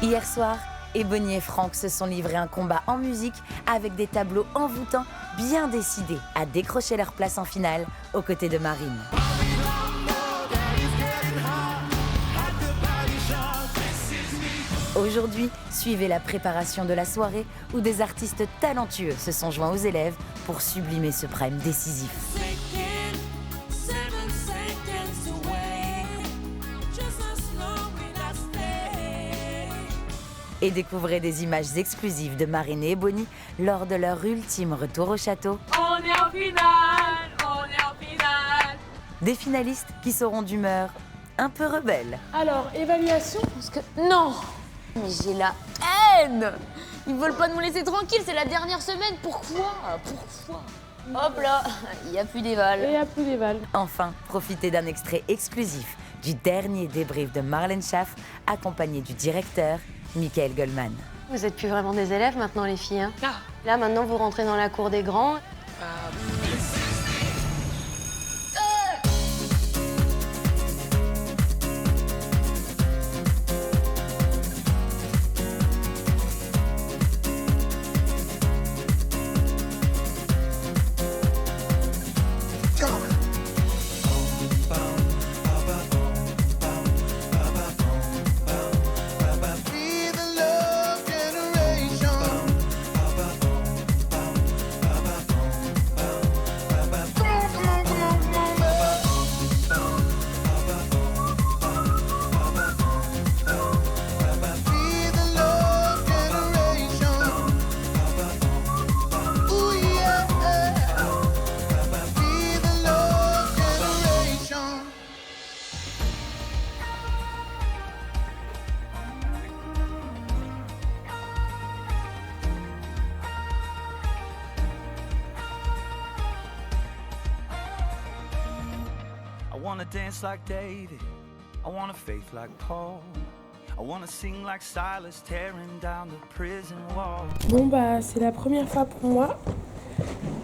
Hier soir, Ebony et Franck se sont livrés un combat en musique avec des tableaux envoûtants, bien décidés à décrocher leur place en finale aux côtés de Marine. Aujourd'hui, suivez la préparation de la soirée où des artistes talentueux se sont joints aux élèves pour sublimer ce prime décisif. Et découvrez des images exclusives de Marine et Ebony lors de leur ultime retour au château. On est en finale, on est en finale. Des finalistes qui seront d'humeur un peu rebelle. Alors, évaluation, parce que... Non. Mais j'ai la haine. Ils veulent pas nous laisser tranquille, c'est la dernière semaine. Pourquoi? Hop là, il n'y a plus d'éval. Et il n'y a plus d'éval. Enfin, profitez d'un extrait exclusif du dernier débrief de Marlène Schaff, accompagné du directeur Michael Goldman. Vous êtes plus vraiment des élèves maintenant, les filles. Hein. Ah. Là, maintenant, vous rentrez dans la cour des grands. I wanna dance like David, I wanna faith like Paul, I wanna sing like Silas tearing down the prison wall. Bon bah, c'est la première fois pour moi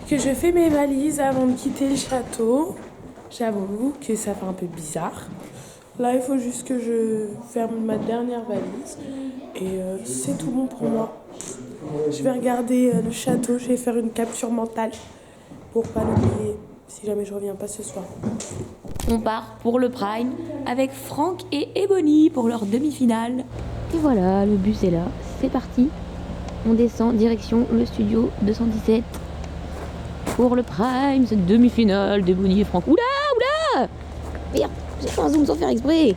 que je fais mes valises avant de quitter le château. J'avoue que ça fait un peu bizarre. Là, il faut juste que je ferme ma dernière valise et c'est tout bon pour moi. Je vais regarder le château, je vais faire une capture mentale pour pas l'oublier si jamais je reviens pas ce soir. On part pour le Prime avec Franck et Ebony pour leur demi-finale. Et voilà, le bus est là, c'est parti. On descend direction le studio 217 pour le Prime, cette demi-finale d'Ebony et Franck. Oula, oula! Merde, j'ai fait un zoom sans faire exprès.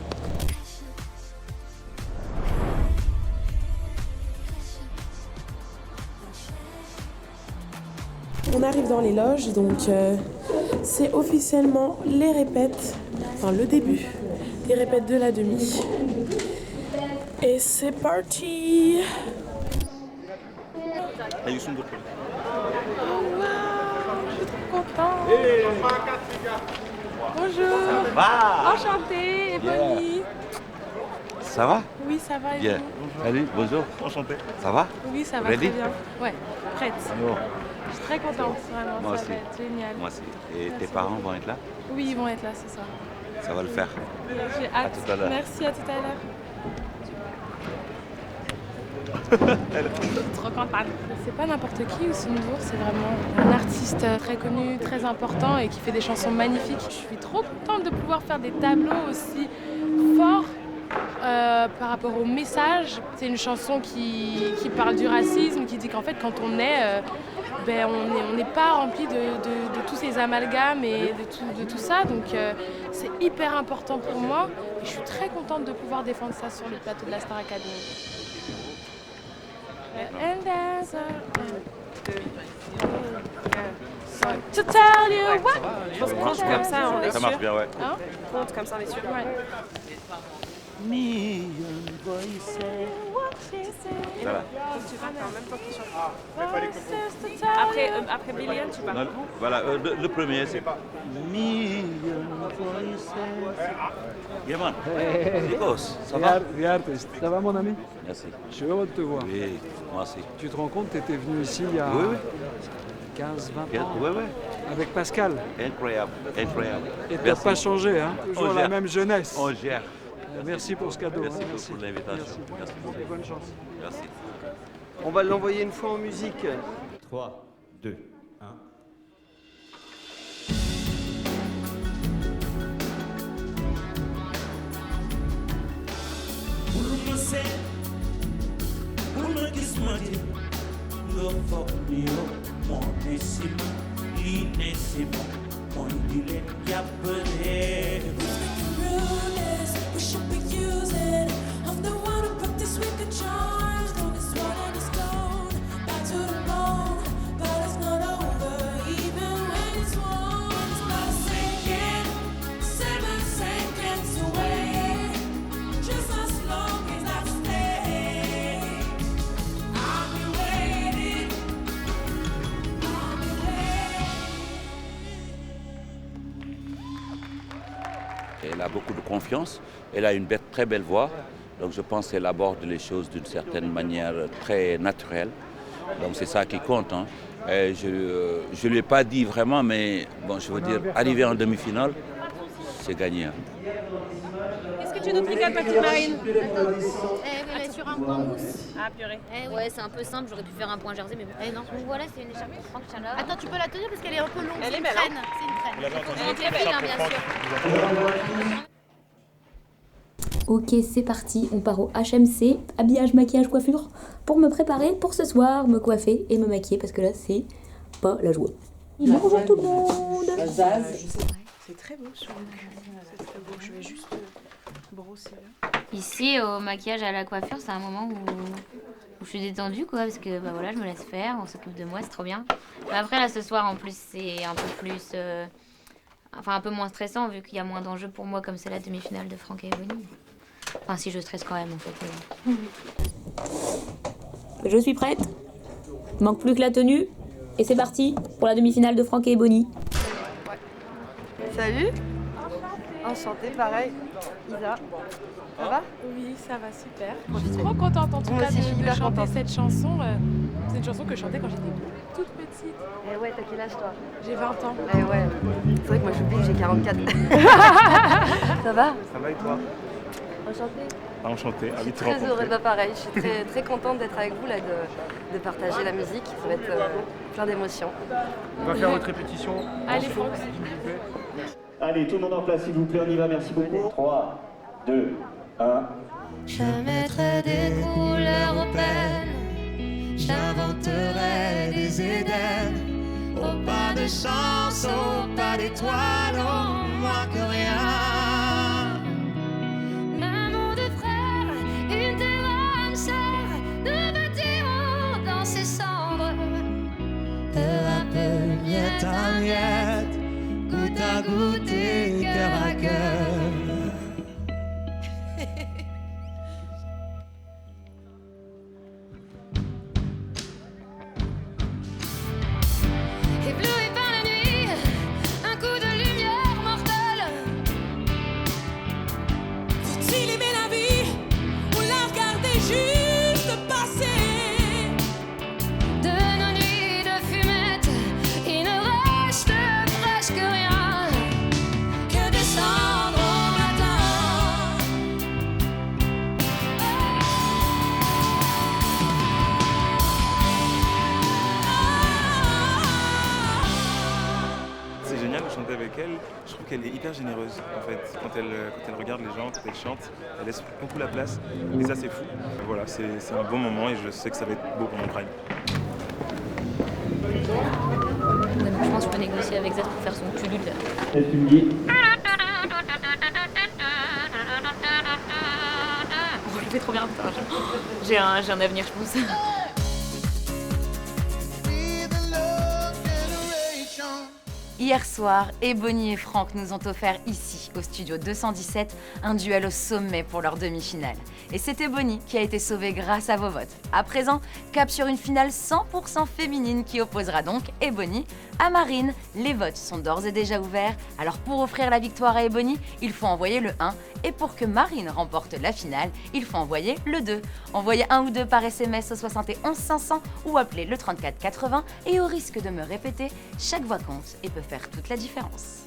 On arrive dans les loges, donc c'est officiellement les répètes, enfin le début des répètes de la demi. Et c'est parti! Oh wow! Je suis trop contente! Bonjour! Enchantée, Ebony! Ça va? Oui, ça va, et Bien. vous? Salut, bonjour. Enchanté. Ça va? Oui, ça va Ready? très bien. Ouais, prête. Alors, Je suis très contente, vraiment, Moi ça aussi. va être génial. moi aussi. Et tes Merci. parents vont être là? Oui, ils vont être là, c'est ça. Ça va le faire. J'ai hâte. tout à l'heure. Merci, à tout à l'heure. Trop contente. C'est pas n'importe qui, Youssou N'Dour, c'est vraiment un artiste très connu, très important et qui fait des chansons magnifiques. Je suis trop contente de pouvoir faire des tableaux aussi forts par rapport au message. C'est une chanson qui parle du racisme, qui dit qu'en fait quand on est, on n'est pas rempli de tous ces amalgames et de tout ça. Donc c'est hyper important pour moi et je suis très contente de pouvoir défendre ça sur le plateau de la Star Academy. And there's to tell you what. Compte comme ça, on est Ça sûr. marche bien, ouais. Hein? Compte comme ça, on est sûr. Ouais. Ça va. Tu vas faire en même temps qu'il chante. Voices to tell Après Billion, tu pars. Non, voilà, le premier, c'est Million Voices. Yeah, man. Nikos, ça va? Ça va mon ami? Merci. Je suis heureux de te voir. Oui, moi aussi. Tu te rends compte, tu étais venu ici il y a Oui, oui. 15-20 ans Oui, oui. avec Pascal. Incroyable, incroyable. Et t'as Merci. pas changé, hein? Toujours On la gère. même jeunesse. On gère. Merci pour ce cadeau. Merci hein, beaucoup pour l'invitation. Merci beaucoup. Et bonne chance. Merci. On va l'envoyer une fois en musique. 3, 2, 1. Uma set, uma kismati, lo foglio, monissimo, l'inessimo, mondile chiappere. We should be using. I'm the one who put this wicked charge. On this one and it's gone back to the bone, but it's not over even when it's won. It's not sinking, 7 seconds away. Just as long as I stay, I'll be waiting. I'll be waiting. Elle a beaucoup de confiance, elle a une très belle voix, donc je pense qu'elle aborde les choses d'une certaine manière très naturelle. Donc c'est ça qui compte. Hein. Et je ne lui ai pas dit vraiment, mais bon, je veux dire, arriver en demi-finale, c'est gagné. Hein. Qu'est-ce que tu nous tricotes, petite Marine? Elle est sur un point mousse. Ah, purée. Ouais, c'est un peu simple, j'aurais pu faire un point jersey, mais bon. Non. Donc voilà, c'est une écharpe pour Franck Chaleur. Attends, tu peux la tenir parce qu'elle est un peu longue. Elle C'est est une belle, traîne. hein. C'est une traîne. Vous l'avez entendu, Elle est c'est belle, la hein, bien sûr. Ok, c'est parti, on part au HMC, habillage, maquillage, coiffure, pour me préparer pour ce soir, me coiffer et me maquiller, parce que là, c'est pas la joie. Bonjour tout le monde. C'est très beau, je trouve. C'est très beau. Je vais juste brosser là. Ici, au maquillage, à la coiffure, c'est un moment où je suis détendue, quoi, parce que bah voilà, je me laisse faire, on s'occupe de moi, c'est trop bien. Mais après, là, ce soir, en plus, c'est un peu plus. Enfin, un peu moins stressant, vu qu'il y a moins d'enjeux pour moi, comme c'est la demi-finale de Franck et Ebony. Enfin, si je stresse quand même, en fait. Je suis prête. Il manque plus que la tenue. Et c'est parti pour la demi-finale de Franck et Ebony. Salut. Enchantée, pareil. Isa. Ça va? Oui, ça va super. Je suis trop contente en tout cas de chanter cette chanson. C'est une chanson que je chantais quand j'étais toute petite. Eh ouais, t'as quel âge toi? J'ai 20 ans. Eh ouais. C'est vrai que moi j'oublie que j'ai 44. Ça va? Ça va et toi? Enchantée. Enchanté. Je suis très heureuse, pareil. Je suis très, très contente d'être avec vous, là, de partager la musique. Ça va être plein d'émotions. On va faire votre répétition. Allez, Franck. Allez, tout le monde en place, s'il vous plaît, on y va, merci beaucoup. 3, 2, 1. Je mettrai des couleurs au peine, j'inventerai des Éden, au pas de chance, au pas d'étoiles, on manque rien. Maman de frère, une terre âme sœur, nous bâtirons dans ses cendres. Peu à peu, miette à miette, goutte à goutte et cœur à cœur. Ébloui par la nuit, un coup de lumière mortelle. Faut-il aimer la vie ou la regarder juste passer? De nos nuits de fumette, il ne reste presque rien que descendre au matin. C'est génial de chanter avec elle. Je trouve qu'elle est hyper généreuse en fait. Quand elle regarde les gens, quand elle chante, elle laisse beaucoup la place. Et ça c'est fou. Voilà, c'est un bon moment et je sais que ça va être beau pour mon prime. Je pense que je peux négocier avec Zaz pour faire son culule. Et tu me dis. Oh, je le fais trop bien. Putain, j'ai un avenir, je pense. Hier soir, Ebony et Franck nous ont offert ici, au studio 217, un duel au sommet pour leur demi-finale. Et c'est Ebony qui a été sauvée grâce à vos votes. À présent, cap sur une finale 100% féminine qui opposera donc Ebony à Marine. Les votes sont d'ores et déjà ouverts, alors pour offrir la victoire à Ebony, il faut envoyer le 1. Et pour que Marine remporte la finale, il faut envoyer le 2. Envoyez 1 ou 2 par SMS au 71 500 ou appelez le 34 80 et au risque de me répéter, chaque voix compte et peut faire toute la différence.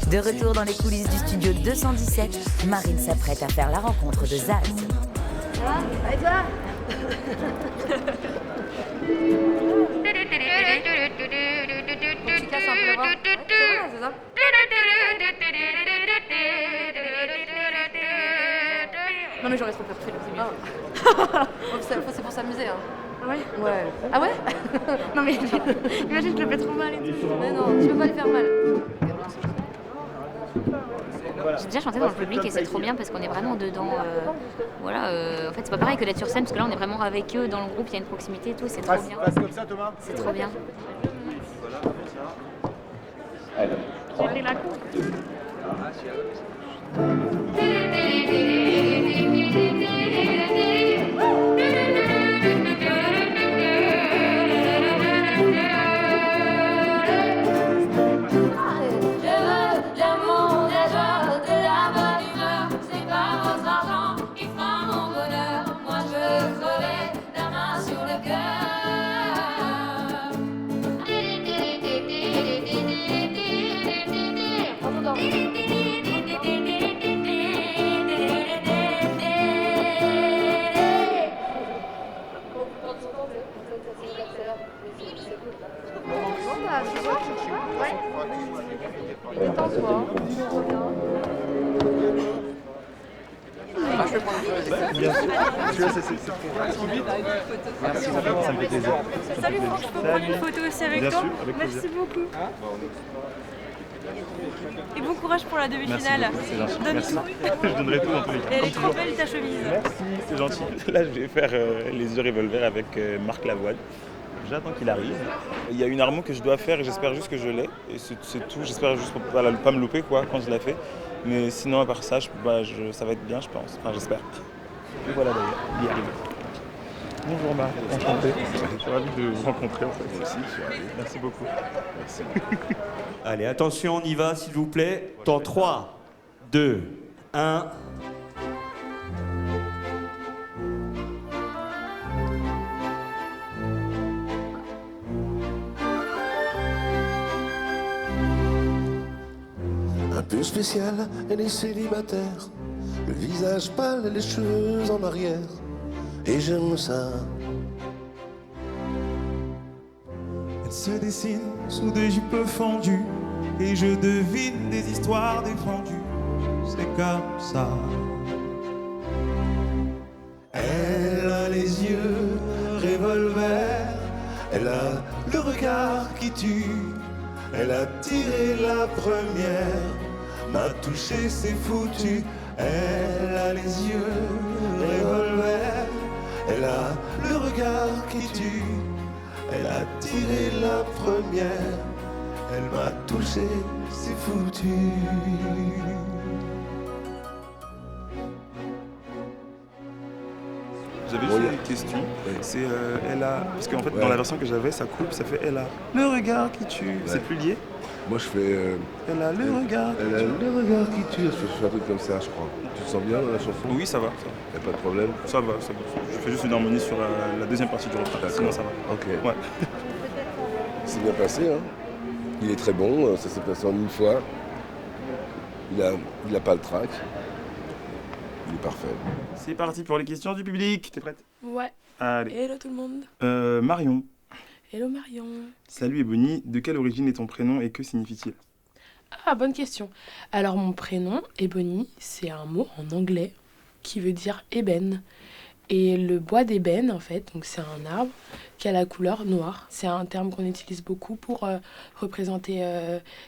De retour dans les coulisses du studio 217, Marine s'apprête à faire la rencontre de Zaz. Ça va? Et toi? Tu casses un peu la voix. Ouais, c'est ça? Non mais j'aurais trop peur, fais-le, c'est mieux. C'est pour s'amuser, hein. Ah ouais? Ouais. Ah ouais? Non mais imagine, je le fais trop mal et tout. Mais non, tu peux pas le faire mal. J'ai déjà chanté dans le public et c'est trop bien parce qu'on est vraiment dedans. En fait, c'est pas pareil que d'être sur scène parce que là, on est vraiment avec eux dans le groupe, il y a une proximité et tout, c'est trop bien. Passe comme ça, Thomas. C'est trop bien. J'ai pris la coupe. Bien sûr. Celui-là, c'est trop vite. Merci, ça me fait plaisir. Salut Franck, je peux prendre une photo aussi avec Bien toi? sûr, avec Merci plaisir. beaucoup. Et bon courage pour la demi-finale. C'est gentil. Donne Merci. tout. Je donnerai tout dans tous les cas. Et elle est comme trop toujours. belle ta chemise. Merci, c'est gentil. Là, je vais faire les yeux revolver avec Marc Lavoine. J'attends qu'il arrive. Il y a une armo que je dois faire et j'espère juste que je l'ai. Et c'est tout. J'espère juste pour pas me louper quoi, quand je la fais. Mais sinon, à part ça, ça va être bien, je pense. Enfin, j'espère. Et voilà d'ailleurs, il est arrivé. Bonjour Marc, enchanté. Je suis ravi de vous rencontrer en fait. Moi aussi, je suis ravi. Merci beaucoup. Merci. Allez, attention, on y va, s'il vous plaît. Dans 3, 2, 1. Un peu spéciale, elle est célibataire. Le visage pâle et les cheveux en arrière. Et j'aime ça. Elle se dessine sous des jupes fendues. Et je devine des histoires défendues. C'est comme ça. Elle a les yeux revolver. Elle a le regard qui tue. Elle a tiré la première. M'a touché, c'est foutu. Elle a les yeux revolver. Elle a le regard qui tue. Elle a tiré la première. Elle m'a touché, c'est foutu. J'avais juste une question. C'est elle a. Parce qu'en fait, dans la version que j'avais, ça coupe, ça fait elle a le regard qui tue. C'est plus lié. Moi je fais. Elle a le regard. Elle a le regard qui tue. Je fais un truc comme ça, je crois. Tu te sens bien dans la chanson? Oui, ça va. Y a pas de problème? Ça va, ça va. Je fais juste une harmonie sur la deuxième partie du refrain. Sinon, ça va. Ok. Ouais. C'est bien passé, hein. Il est très bon, ça s'est passé en une fois. Il a pas le trac. Il est parfait. C'est parti pour les questions du public. T'es prête? Ouais. Allez. Hello tout le monde. Marion. Hello Marion. Salut Ebony, de quelle origine est ton prénom et que signifie-t-il? Ah, bonne question. Alors mon prénom, Ebony, c'est un mot en anglais qui veut dire ébène. Et le bois d'ébène, en fait, donc c'est un arbre qui a la couleur noire. C'est un terme qu'on utilise beaucoup pour représenter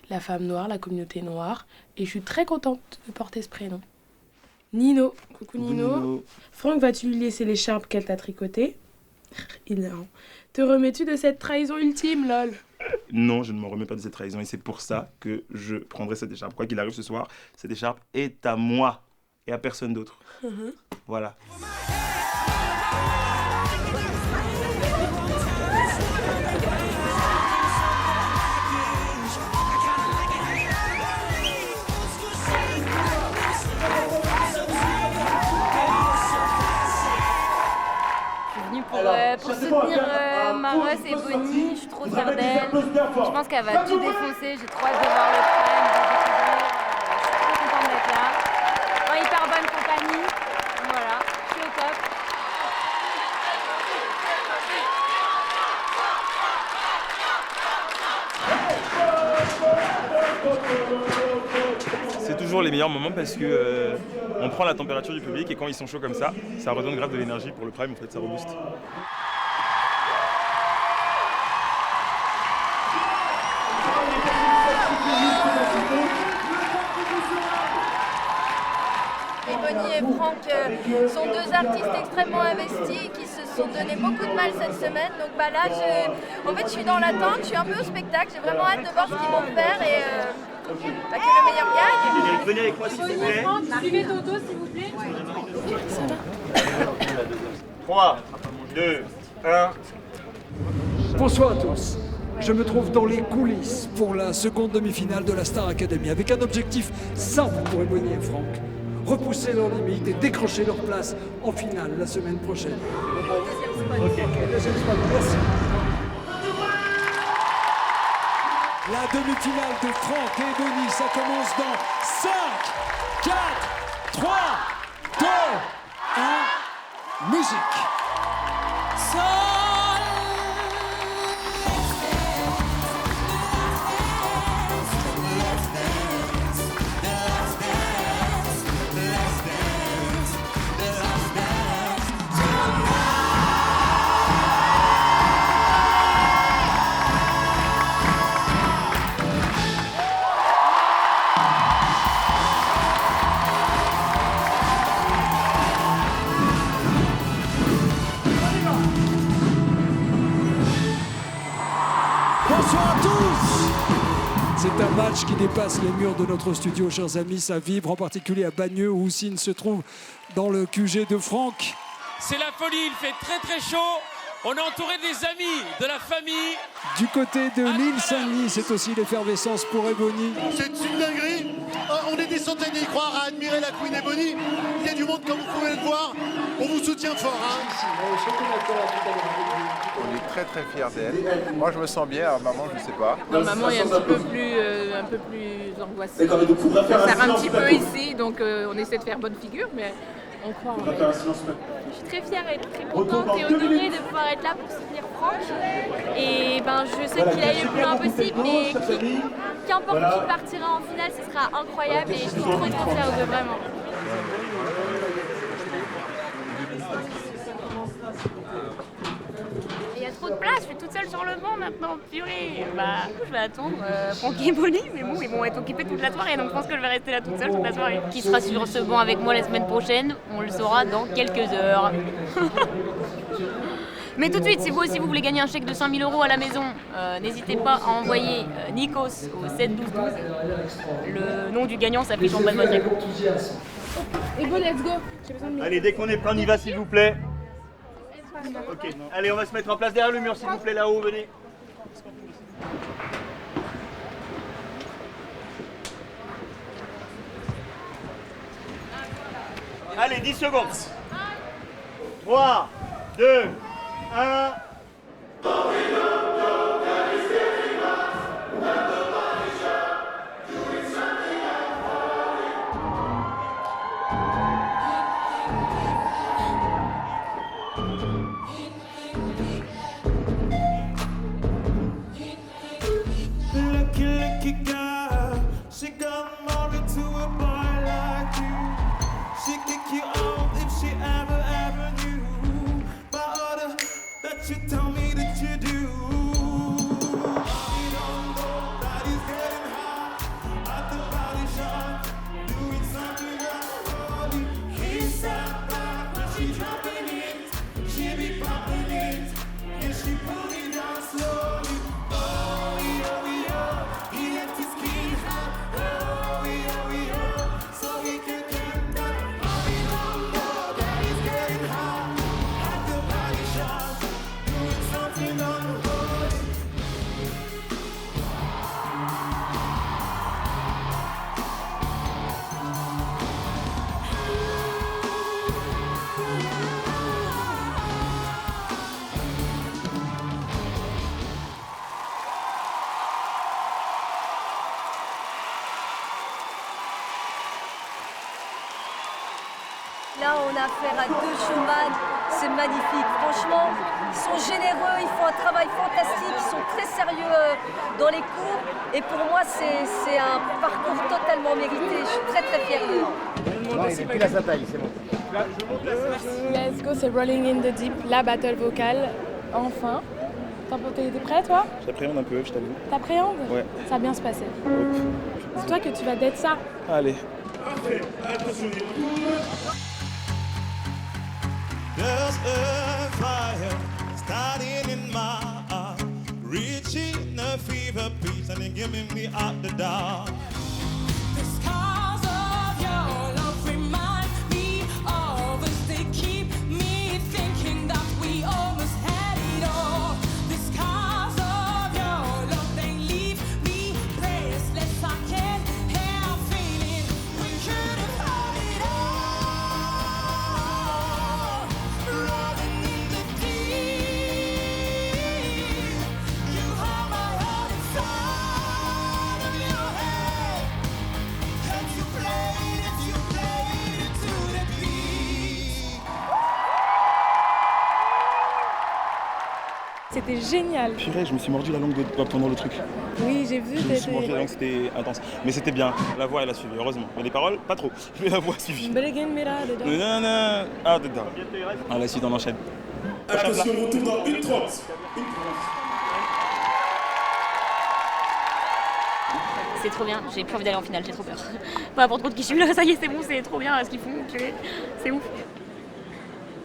la femme noire, la communauté noire. Et je suis très contente de porter ce prénom. Nino. Coucou Nino. Franck, vas-tu lui laisser l'écharpe qu'elle t'a tricotée? Hilarant. Te remets-tu de cette trahison ultime, lol? Non, je ne m'en remets pas de cette trahison et c'est pour ça que je prendrai cette écharpe. Quoi qu'il arrive ce soir, cette écharpe est à moi et à personne d'autre. Voilà. Pour pour soutenir Maros et Bonnie. Je suis trop fière d'elle. Je pense qu'elle va tout défoncer. J'ai trop hâte de voir le prime, de découvrir. Je suis trop contente d'être là. En hyper bonne compagnie. Voilà, je suis au top. C'est toujours les meilleurs moments parce que on prend la température du public et quand ils sont chauds comme ça redonne grave de l'énergie pour le prime, en fait, ça rebooste. Et Bonnie et Franck sont deux artistes extrêmement investis qui se sont donné beaucoup de mal cette semaine. Donc bah là, je suis dans l'attente, je suis un peu au spectacle, j'ai vraiment hâte de voir ce qu'ils vont faire et que le meilleur gagne. Venez avec moi s'il vous plaît. Suivez Dodo s'il vous plaît. 3, 2, 1. Bonsoir à tous. Je me trouve dans les coulisses pour la seconde demi-finale de la Star Academy avec un objectif simple pour Ebony et Franck. Repousser leurs limites et décrocher leur place en finale la semaine prochaine. Deuxième spot, merci. La demi-finale de Franck et Ebony, ça commence dans 5, 4, 3, 2, 1, musique. Bonsoir à tous. C'est un match qui dépasse les murs de notre studio, chers amis. Ça vibre en particulier à Bagneux où Houssine se trouve dans le QG de Franck. C'est la folie, il fait très très chaud. On est entouré des amis, de la famille. Du côté de l'île Saint-Denis, c'est aussi l'effervescence pour Ebony. C'est une dinguerie. On est des centaines à y croire, à admirer la Queen Ebony. Il y a du monde comme vous pouvez le voir. On vous soutient fort. On est très très fiers d'elle. Moi je me sens bien, alors maman je ne sais pas. Non, maman est un peu plus angoissée. Ça sert un petit peu ici, donc on essaie de faire bonne figure, mais on croit en elle. Je suis très fière et très contente et honorée de pouvoir être là pour soutenir Franck. Et ben, je sais qu'il a eu le plus impossible, mais qu'importe qui partira en finale, ce sera incroyable et je suis trop fière de vraiment. Il y a trop de place, je suis toute seule sur le banc maintenant, purée. Bah, je vais attendre Franck et Bonnie, mais bon, ils vont être occupés toute la soirée, donc je pense que je vais rester là toute seule toute la soirée. Qui sera sur ce banc avec moi la semaine prochaine, on le saura dans quelques heures. Mais tout de suite, si vous aussi vous voulez gagner un chèque de 5 000 € à la maison, n'hésitez pas à envoyer Nikos au 7 12 12. Le nom du gagnant s'affiche en bas de votre écran. Et bon, let's go. Allez, dès qu'on est prêt, on y va s'il vous plaît. Ok, allez, on va se mettre en place derrière le mur s'il vous plaît, là-haut, venez. Allez, 10 secondes. 3, 2, 1. Lucky girl, she got married to a boy like you. She kick you out if she ever knew by all that you tell me that you do. You don't know that he's getting hot at the body shop, doing something unholy. He sat back when she dropping it, she be popping it, and she pull it down slowly. Oh, he left his key hot. Oh, so he can get that. Oh, we don't know that he's getting hot at the body shop, doing something là, on a affaire à deux showman, c'est magnifique. Franchement, ils sont généreux, ils font un travail fantastique, ils sont très sérieux dans les cours. Et pour moi, c'est un parcours totalement mérité. Je suis très très fière d'eux. Non, il est plus à sa taille, c'est bon. Let's go, c'est Rolling in the Deep, la battle vocale. Enfin. T'es prêt, toi? J'appréhende un peu, je t'avoue. T'appréhendes? Ouais. Ça va bien se passer. Dis-toi que tu vas d'être ça. Allez. There's a fire starting in my heart, reaching a fever pitch and then giving me out the dark. The scars of your love remind me of us. They keep me thinking that we almost had it all. The scars of your love, they leave me restless. I can't help feeling we could have had it all. Rolling in the deep, you have my heart inside of your head. And you played it to the beat. C'était génial. Purée, je me suis mordu la langue pendant le truc. Oui, j'ai vu. Je me suis mordu la langue, c'était intense. Mais c'était bien. La voix, elle a suivi, heureusement. Mais les paroles, pas trop. Mais la voix a suivi. Nanana. Ah, dedans. Ah, la suite, on enchaîne. Attention, retour dans 1:30. C'est trop bien, j'ai plus envie d'aller en finale, j'ai trop peur. Pas pour trop de qui je suis là, ça y est, c'est bon, c'est trop bien ce qu'ils font, c'est ouf.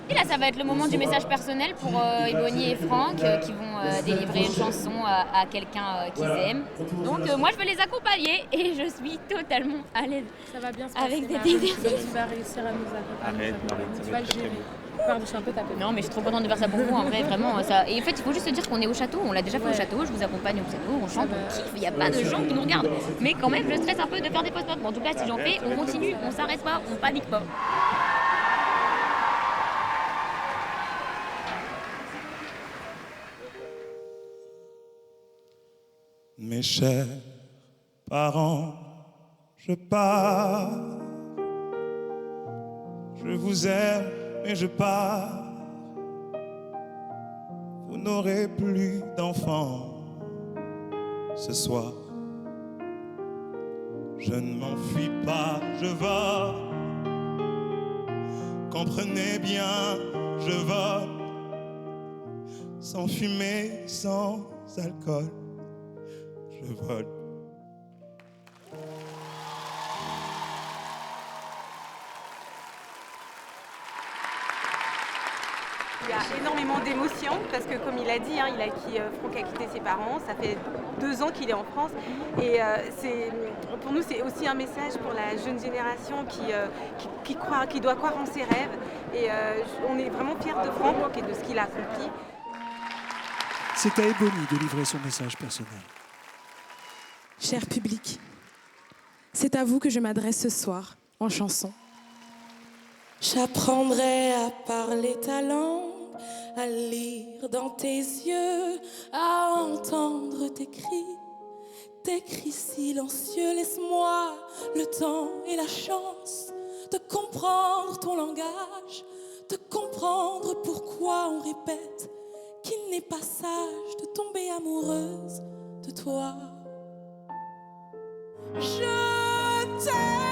Et là, ça va être le moment du message personnel pour Ebony et Franck qui vont délivrer une chanson à quelqu'un qu'ils aiment. Donc moi, je vais les accompagner et je suis totalement à l'aise. Ça va bien se passer. Avec des Marie. exercices. Tu vas réussir à nous accompagner. Arrête, Tu vas le gérer. Pardon, je suis un peu tapée. Non, mais je suis trop contente de faire ça pour vous, en vrai, vraiment. Ça... Et en fait, il faut juste se dire qu'on est au château, on l'a déjà fait au château, je vous accompagne au château, on chante, on kiffe, il n'y a pas de gens qui nous regardent. Mais quand même, je stresse un peu de faire des post-notes. Bon, en tout cas, si j'en fais, on continue, on s'arrête pas, on panique pas. Mes chers parents, je pars. Je vous aime, mais je pars. Vous n'aurez plus d'enfants ce soir. Je ne m'enfuis pas, je vole. Comprenez bien, je vole. Sans fumée, sans alcool. Je vole. Il y a énormément d'émotions parce que comme il a dit, Franck a quitté ses parents, ça fait 2 ans qu'il est en France et pour nous c'est aussi un message pour la jeune génération qui doit croire en ses rêves et on est vraiment fiers de Franck et de ce qu'il a accompli. C'est à Ebony de livrer son message personnel. Cher public, c'est à vous que je m'adresse ce soir en chanson. J'apprendrai à parler ta langue, à lire dans tes yeux, à entendre tes cris silencieux. Laisse-moi le temps et la chance de comprendre ton langage, de comprendre pourquoi on répète qu'il n'est pas sage de tomber amoureuse de toi. Je t'aime.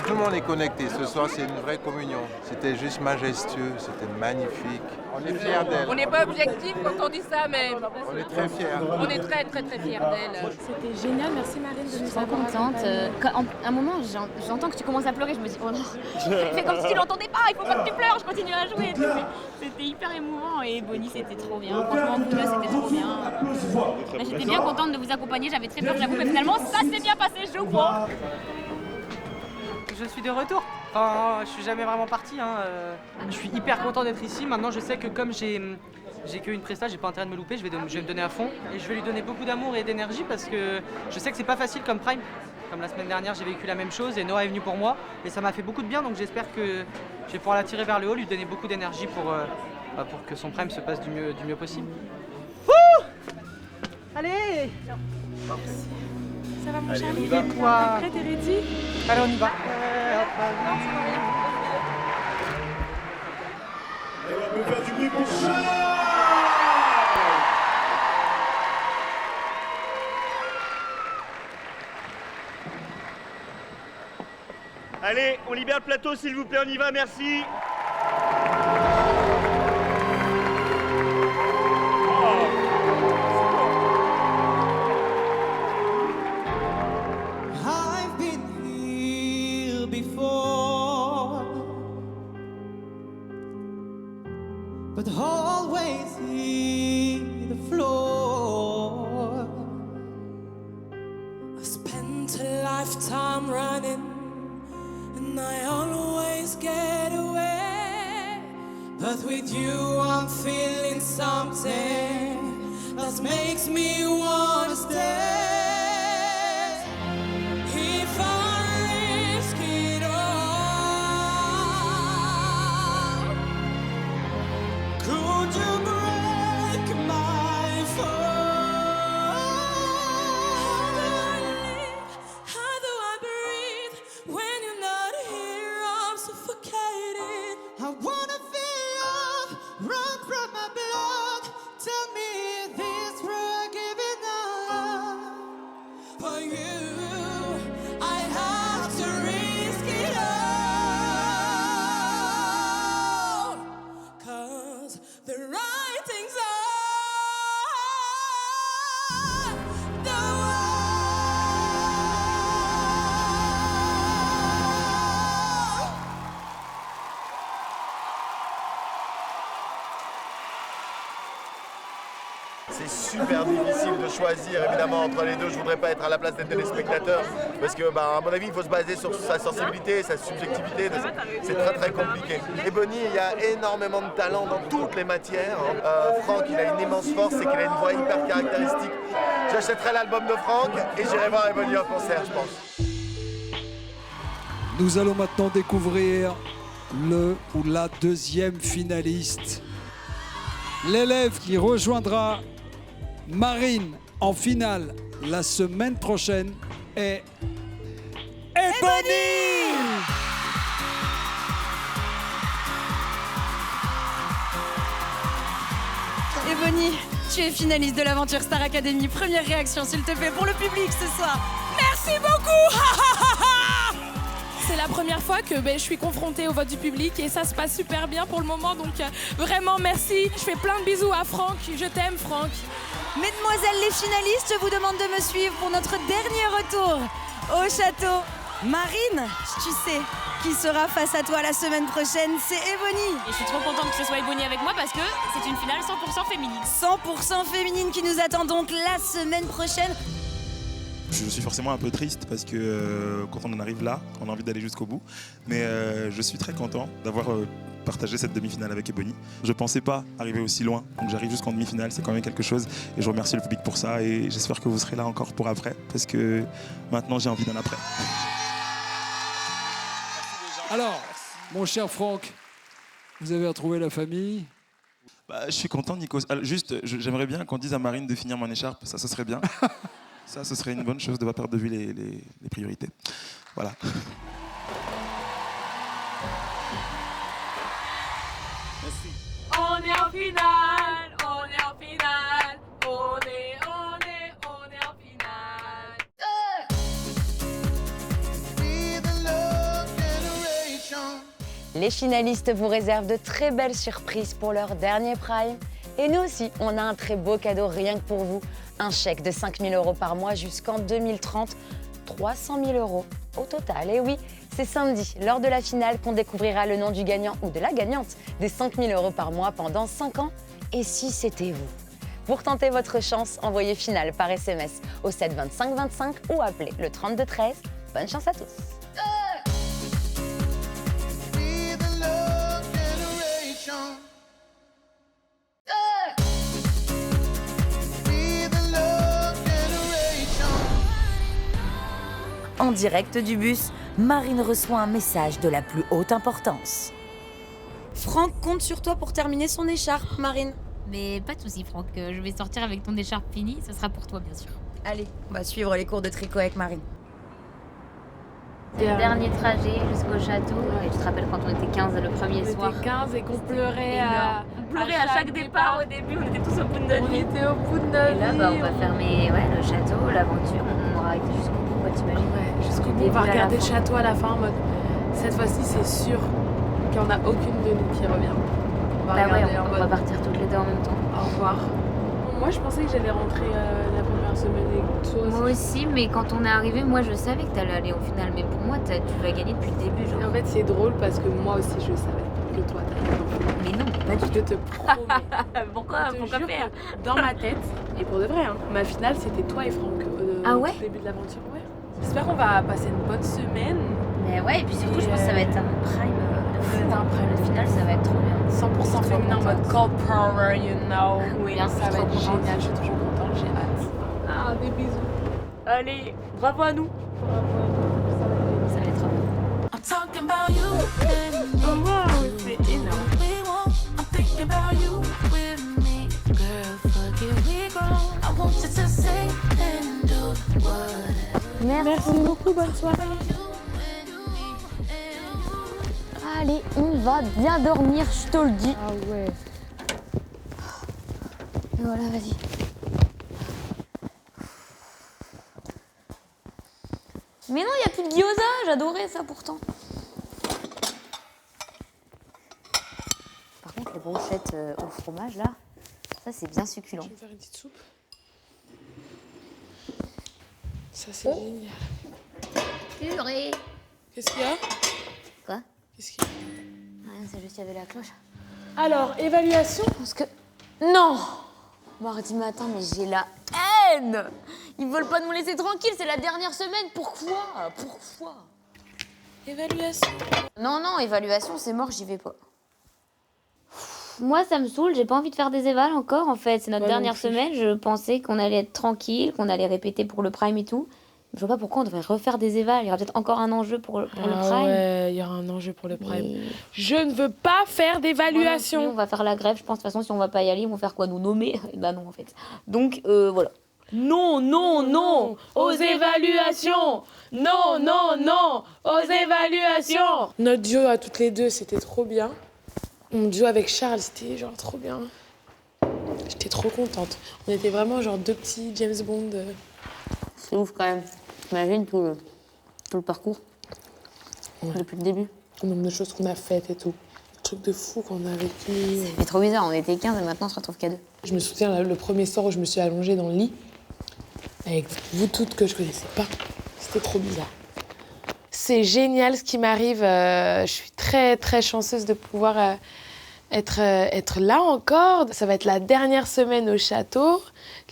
Tout le monde est connecté. Ce soir, c'est une vraie communion. C'était juste majestueux, c'était magnifique. On est fiers d'elle. On n'est pas objectif quand on dit ça, mais On est très fiers. on est très très très fiers d'elle. C'était génial, merci Marine de Je nous suis trop avoir contente. À un moment, j'entends que tu commences à pleurer, je me dis, oh non, fais comme si tu l'entendais pas, il faut pas que tu pleures, je continue à jouer. C'était hyper émouvant et Bonnie, c'était trop bien. Franchement, vous deux, c'était trop bien. J'étais bien contente de vous accompagner, j'avais très peur, j'avoue, mais finalement, ça s'est bien passé, je crois. Je suis de retour. Enfin, je suis jamais vraiment parti. Je suis hyper content d'être ici. Maintenant, je sais que comme j'ai qu'une presta, j'ai pas intérêt de me louper. Je vais me donner à fond et je vais lui donner beaucoup d'amour et d'énergie parce que je sais que c'est pas facile comme Prime. Comme la semaine dernière, j'ai vécu la même chose et Noah est venu pour moi. Et ça m'a fait beaucoup de bien, donc j'espère que je vais pouvoir la tirer vers le haut, lui donner beaucoup d'énergie pour que son prime se passe du mieux possible. Wouh! Allez! Ça va mon Allez, chéri? on y va. T'es prêt, t'es ready? Allez, on y va. Et on peut faire du bruit pour ça. Allez, on libère le plateau s'il vous plaît, on y va, merci. I've been here before, but always hit the floor. I spent a lifetime running, and I always get away. But with you, I'm feeling something that makes me wanna stay. If I risk it all, could you break my fall? How do I breathe when you're not here? I'm suffocating. I wanna feel love run from my blood. Tell me this we're giving up. For you, I have to risk it all. 'Cause the writing's on the C'est super difficile de choisir évidemment entre les deux. Je voudrais pas être à la place des téléspectateurs parce que à mon avis il faut se baser sur sa sensibilité, sa subjectivité. C'est très très compliqué. Ebony, il y a énormément de talent dans toutes les matières. Franck, il a une immense force, c'est qu'il a une voix hyper caractéristique. J'achèterai l'album de Franck et j'irai voir Ebony en concert, je pense. Nous allons maintenant découvrir le ou la deuxième finaliste. L'élève qui rejoindra Marine en finale la semaine prochaine est Ebony! Ebony, tu es finaliste de l'aventure Star Academy. Première réaction, s'il te plaît, pour le public ce soir. Merci beaucoup. C'est la première fois que je suis confrontée au vote du public et ça se passe super bien pour le moment, donc vraiment merci. Je fais plein de bisous à Franck, je t'aime Franck. Mesdemoiselles les finalistes, je vous demande de me suivre pour notre dernier retour au château. Marine, tu sais qui sera face à toi la semaine prochaine, c'est Ebony. Et je suis trop contente que ce soit Ebony avec moi parce que c'est une finale 100% féminine. 100% féminine qui nous attend donc la semaine prochaine. Je suis forcément un peu triste parce que quand on en arrive là, on a envie d'aller jusqu'au bout. Mais je suis très content d'avoir partagé cette demi-finale avec Ebony. Je pensais pas arriver aussi loin, donc j'arrive jusqu'en demi-finale, c'est quand même quelque chose. Et je remercie le public pour ça et j'espère que vous serez là encore pour après parce que maintenant j'ai envie d'un après. Alors, mon cher Franck, vous avez retrouvé la famille? Je suis content, Nico. Juste, j'aimerais bien qu'on dise à Marine de finir mon écharpe, ça serait bien. Ça, ce serait une bonne chose de ne pas perdre de vue les priorités. Voilà. On est en finale, on est en finale, on est en finale. Les finalistes vous réservent de très belles surprises pour leur dernier prime. Et nous aussi, on a un très beau cadeau rien que pour vous. Un chèque de 5 000 € par mois jusqu'en 2030. 300 000 € au total. Et oui, c'est samedi, lors de la finale, qu'on découvrira le nom du gagnant ou de la gagnante des 5 000 € par mois pendant 5 ans. Et si c'était vous? Pour tenter votre chance, envoyez finale par SMS au 7 25 25 ou appelez le 32 13. Bonne chance à tous. En direct du bus, Marine reçoit un message de la plus haute importance. Franck compte sur toi pour terminer son écharpe, Marine. Mais pas de soucis, Franck. Je vais sortir avec ton écharpe finie. Ce sera pour toi, bien sûr. Allez, on va suivre les cours de tricot avec Marine. Le dernier trajet jusqu'au château. Et tu te rappelles quand on était 15 le premier soir? On était 15 et qu'on pleurait On pleurait à chaque départ. Au début, on était tous au bout de notre vie. On était au bout de notre vie. Et là, on va fermer le château, l'aventure. On aura été jusqu'au bout, t'imagines? Ouais, jusqu'au bout. On va regarder le château à la fin en mode cette fois-ci, c'est sûr qu'il n'y en a aucune de nous qui revient. On va regarder en mode. On va partir toutes les deux en même temps. Au revoir. Moi, je pensais que j'allais rentrer la première semaine et toi aussi. Moi aussi, mais quand on est arrivé, moi je savais que t'allais aller au final. Mais pour moi, tu vas gagner depuis le début. Genre. Et en fait, c'est drôle parce que moi aussi, je savais que toi, t'allais au final. Mais non, pas du tout. Je te promets. Pourquoi faire? Dans ma tête, et pour de vrai, hein, ma finale, c'était toi et Franck au début de l'aventure. Ouais. J'espère qu'on va passer une bonne semaine. Mais ouais, et puis surtout, je pense que ça va être un prime de fou. Le final, ça va être trop bien. 100% féminin en mode cold power, you know. Oui, ça va être génial, je suis toujours contente, j'ai hâte. Ah, des bisous. Allez, bravo à nous. Ça va être trop bien. I'm talking about you and oh, wow, c'est énorme. I'm thinking about you with me. Girl, fuck it, we grown. I want you to say and do whatever. Merci beaucoup, bonne soirée. Allez, on va bien dormir, je te le dis. Ah ouais. Et voilà, vas-y. Mais non, il n'y a plus de gyoza, j'adorais ça pourtant. Par contre, les brochettes au fromage, là, ça c'est bien succulent. Je vais faire une petite soupe. Ça c'est génial. Purée. Qu'est-ce qu'il y a? Quoi? Qu'est-ce qu'il y a? Rien, c'est juste qu'il y avait la cloche. Alors, évaluation? Parce que... Non! Mardi matin, mais j'ai la haine! Ils veulent pas nous laisser tranquilles, c'est la dernière semaine. Pourquoi? Pourquoi? Évaluation? Non, évaluation, c'est mort, j'y vais pas. Moi, ça me saoule, j'ai pas envie de faire des évals encore, en fait. C'est notre dernière semaine, je pensais qu'on allait être tranquille, qu'on allait répéter pour le prime et tout. Je vois pas pourquoi on devrait refaire des évals. Il y aura peut-être encore un enjeu pour le prime. Ouais, il y aura un enjeu pour le prime. Je ne veux pas faire d'évaluation. On va faire la grève, je pense. De toute façon, si on va pas y aller, ils vont faire quoi? Nous nommer? Bah non, en fait. Donc, voilà. Non aux évaluations. Non aux évaluations. Notre duo à toutes les deux, c'était trop bien. Mon duo avec Charles, c'était genre trop bien. J'étais trop contente. On était vraiment genre deux petits James Bond. C'est ouf quand même. T'imagines tout le parcours depuis le début. Le nombre de choses qu'on a faites et tout. Le truc de fou qu'on a vécu. Ça fait trop bizarre, on était 15 et maintenant on se retrouve qu'à 2. Je me souviens le premier soir où je me suis allongée dans le lit avec vous toutes que je connaissais pas. C'était trop bizarre. C'est génial ce qui m'arrive. Je suis très très chanceuse de pouvoir être là encore. Ça va être la dernière semaine au château.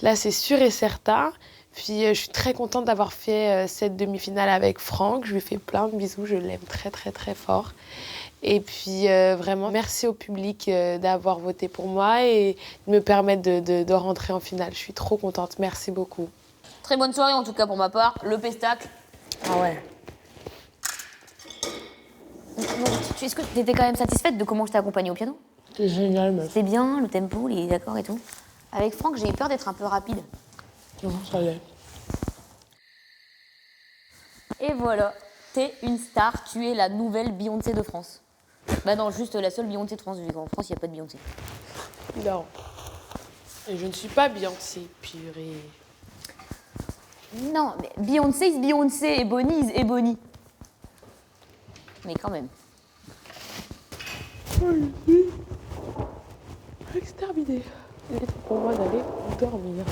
Là, c'est sûr et certain. Puis je suis très contente d'avoir fait cette demi-finale avec Franck. Je lui fais plein de bisous. Je l'aime très très très fort. Et puis vraiment, merci au public d'avoir voté pour moi et de me permettre de rentrer en finale. Je suis trop contente. Merci beaucoup. Très bonne soirée en tout cas pour ma part. Le pestacle. Ah ouais. Est-ce que tu étais quand même satisfaite de comment je t'ai accompagnée au piano? C'est génial, meuf. C'était bien, le tempo, les accords et tout. Avec Franck, j'ai eu peur d'être un peu rapide. Non, ça l'est. Et voilà, t'es une star, tu es la nouvelle Beyoncé de France. Bah non, juste la seule Beyoncé de France, vu qu'en France, il n'y a pas de Beyoncé. Non. Et je ne suis pas Beyoncé, purée. Non, mais Beyoncé is Beyoncé et Bonnie is Ebony. Mais quand même. Exterminé. Il est temps pour moi d'aller dormir.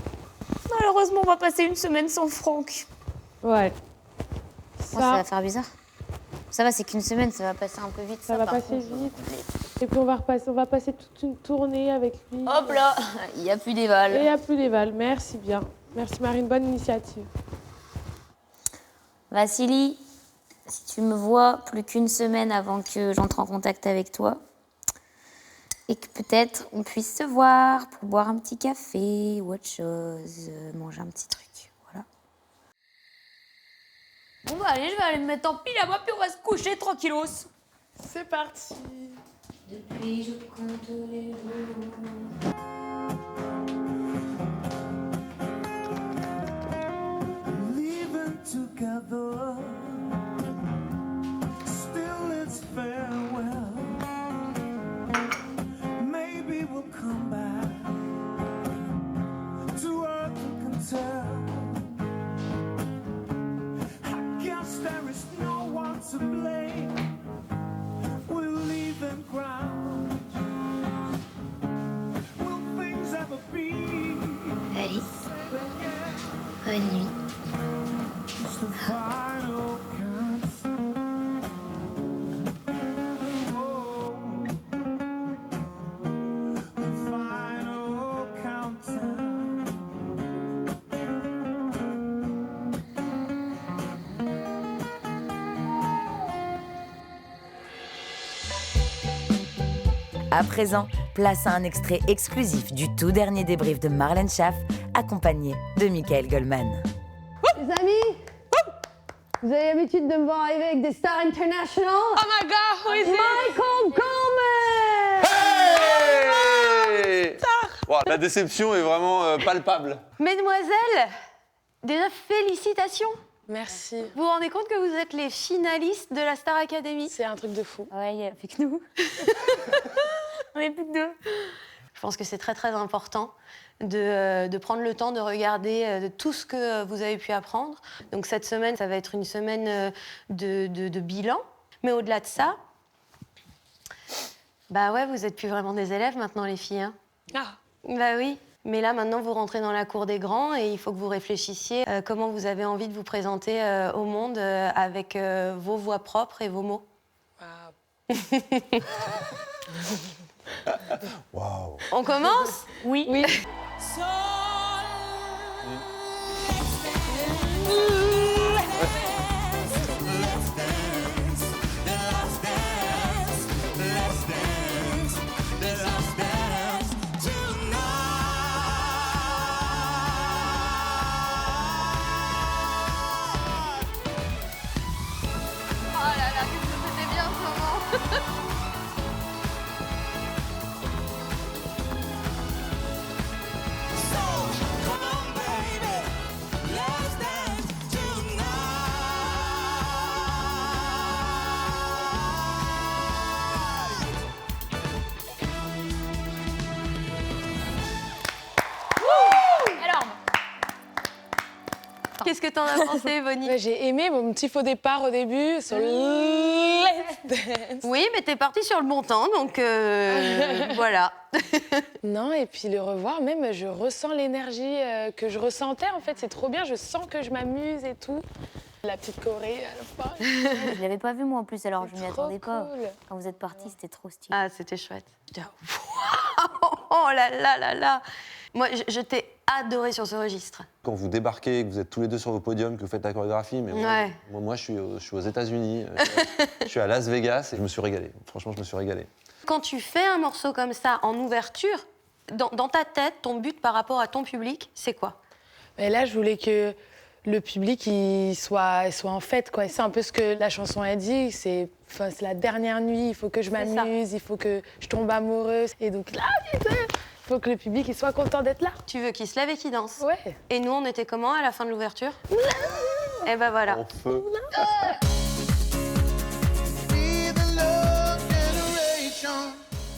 Malheureusement, on va passer une semaine sans Franck. Ouais. Ça va faire bizarre. Ça va, c'est qu'une semaine, ça va passer un peu vite. Ça va passer vite. Et puis on va passer toute une tournée avec lui. Hop là, il n'y a plus d'éval. Et il n'y a plus d'éval, merci bien. Merci Marine, bonne initiative. Vassili, si tu me vois plus qu'une semaine avant que j'entre en contact avec toi, et que peut-être on puisse se voir pour boire un petit café ou autre chose, manger un petit truc, voilà. Bon bah allez, je vais aller me mettre en pyjama puis on va se coucher tranquillos. C'est parti. Depuis je compte les jours. Leaving together, still it's farewell. Maybe we'll come back to earth and can tell. I guess there is no one to blame. We're leaving ground. Will things ever be? Alice, bonne nuit. Just the final countdown. Oh, the final countdown. À présent, place à un extrait exclusif du tout dernier débrief de Marlène Schaff, accompagné de Michael Goldman. Les amis, vous avez l'habitude de me voir arriver avec des stars international. Oh my god, who is it? Michael Goldman! Hey wow, la déception est vraiment palpable. Mesdemoiselles, déjà félicitations. Merci. Vous vous rendez compte que vous êtes les finalistes de la Star Academy? C'est un truc de fou. Ouais, il y a plus que nous. On est plus que deux. Je pense que c'est très très important de prendre le temps de regarder de tout ce que vous avez pu apprendre. Donc cette semaine, ça va être une semaine de bilan. Mais au-delà de ça, bah ouais, vous êtes plus vraiment des élèves maintenant, les filles. Hein. Ah. Bah oui. Mais là, maintenant, vous rentrez dans la cour des grands et il faut que vous réfléchissiez comment vous avez envie de vous présenter au monde avec vos voix propres et vos mots. Waouh. On commence? Oui. Oui. Qu'est-ce que t'en as pensé, Bonnie? J'ai aimé mon petit faux départ au début sur Let's Dance. Oui, mais t'es partie sur le bon temps, donc voilà. Non, et puis le revoir, même, je ressens l'énergie que je ressentais, en fait. C'est trop bien, je sens que je m'amuse et tout. La petite Corée, à la fin. Je l'avais pas vu, moi, en plus, alors je m'y attendais pas. Cool. Quand vous êtes partis, c'était trop stylé. Ah, c'était chouette. Oh là là là là. Moi, je t'ai adoré sur ce registre. Quand vous débarquez, que vous êtes tous les deux sur vos podiums, que vous faites la chorégraphie, mais Ouais. moi je suis aux États-Unis, je suis à Las Vegas et je me suis régalé. Franchement, je me suis régalé. Quand tu fais un morceau comme ça en ouverture, dans ta tête, ton but par rapport à ton public, c'est quoi? Mais là, je voulais que le public il soit en fête, quoi. C'est un peu ce que la chanson a dit. C'est la dernière nuit, il faut que je m'amuse, il faut que je tombe amoureuse. Et donc là, il faut que le public il soit content d'être là. Tu veux qu'il se lève et qu'il danse? Ouais. Et nous, on était comment à la fin de l'ouverture? Et ben voilà. En feu.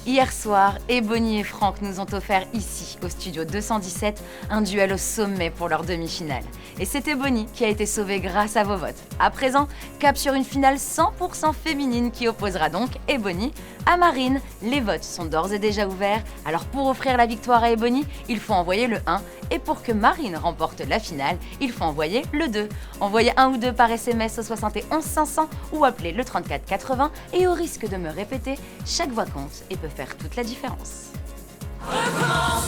Hier soir, Ebony et Franck nous ont offert ici, au studio 217, un duel au sommet pour leur demi-finale. Et c'est Ebony qui a été sauvée grâce à vos votes. À présent, cap sur une finale 100% féminine qui opposera donc Ebony à Marine. Les votes sont d'ores et déjà ouverts, alors pour offrir la victoire à Ebony, il faut envoyer le 1. Et pour que Marine remporte la finale, il faut envoyer le 2. Envoyez 1 ou 2 par SMS au 71 500 ou appelez le 34 80 et au risque de me répéter, chaque voix compte et peut faire toute la différence. Recommence.